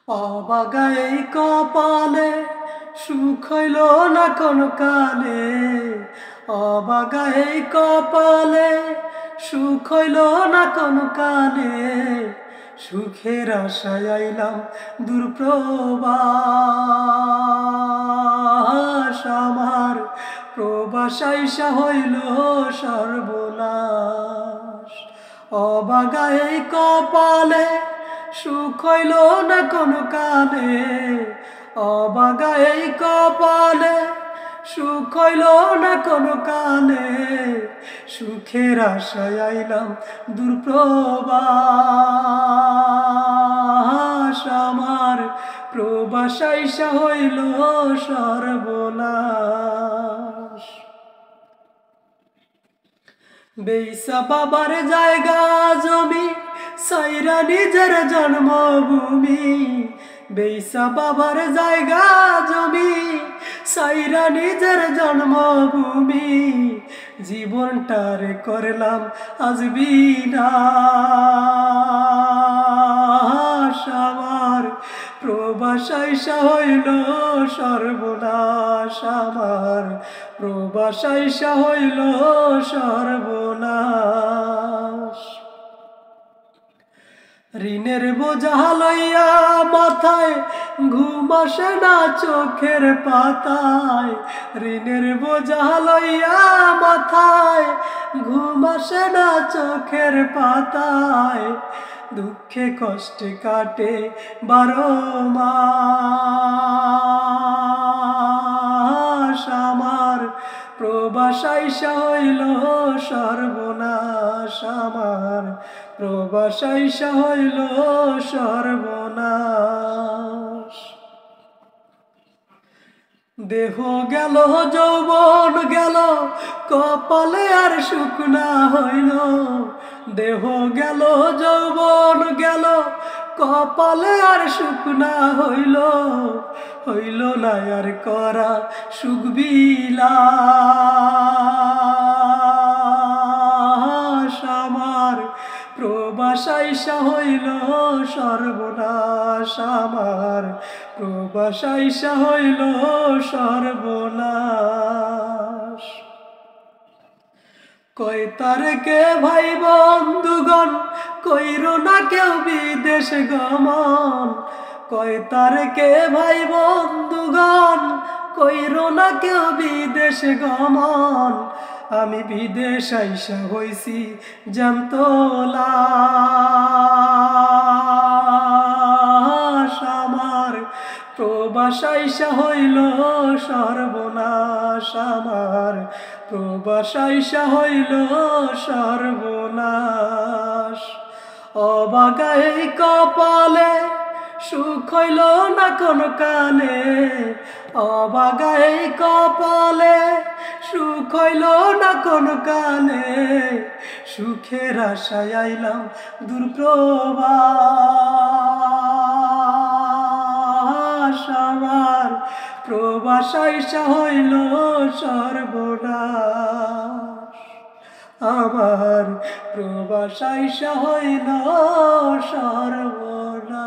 অবাগাই কপালে সুখ হইল না কোনো কালে, অবাগাই কপালে সুখ হইল না কোনো কালে, সুখের আশায় আইলাম দূরপ্রবাস আমার, প্রবাস আইসা হইল সর্বনাশ। অবাগাই কপালে সুখ হইল না কোনো কালে, অবাগাই কপালে সুখ হইল না কোনো কালে, সুখের আশায় আইলাম দূরপ্রবাস আমার, প্রবাস আইসা হইল সর্বনাশ। বেইসা বাবার জায়গা জমি সাইরা নিজের জন্মভূমি, বেইসা বাবার জায়গা জমি সাইরা নিজের জন্মভূমি, জীবনটারে করলাম আজ বিনাশ আমার, প্রবাস আইসা হইল সর্বনাশ আমার, প্রবাস আইসা হইল সর্বনাশ। ঋণের বোঝা লইয়া মাথায় ঘুম আসে না চোখের পাতায়, ঋণের বোঝা লইয়া মাথায় ঘুম আসে না চোখের পাতায়, দুঃখে কষ্টে কাটে 12 মাস আমার, প্রবাস আইসা হইল সর্বনাশ আমার, প্রবাস আইসা হইল সর্বনাশ। দেহ গেল যৌবন গেল কপালে আর সুখ না হইল, দেহ গেল যৌবন গেল কপালে আর সুখ না হইল, হইল না আর করা সুখ বিলাস আমার, প্রবাস আইসা হইল সর্বনাশ আমার, প্রবাস আইসা হইল সর্বনাশ। কয় তারিখে ভাই বন্ধুগণ কইরো না কেউ বিদেশ গমন, কয় তারিখে ভাই বন্ধুগণ কইরো না কেউ বিদেশ গমন, আমি বিদেশ আইসা হইছি জ্যান্ত লাশ আমার, প্রবাস আইসা হইল সর্বনাশ আমার, প্রবাস আইসা হইল সর্বনাশ। অবাগাই কপালে সুখ হইল না কোনো কালে, অবাগাই কপালে সুখ হইল না কোনো কালে, সুখের আশায় আইলাম দূরপ্রবাস আমার, প্রবাস আইসা হইল সর্বনাশ আমার, প্রবাস আইসা হইল সর্বনাশ।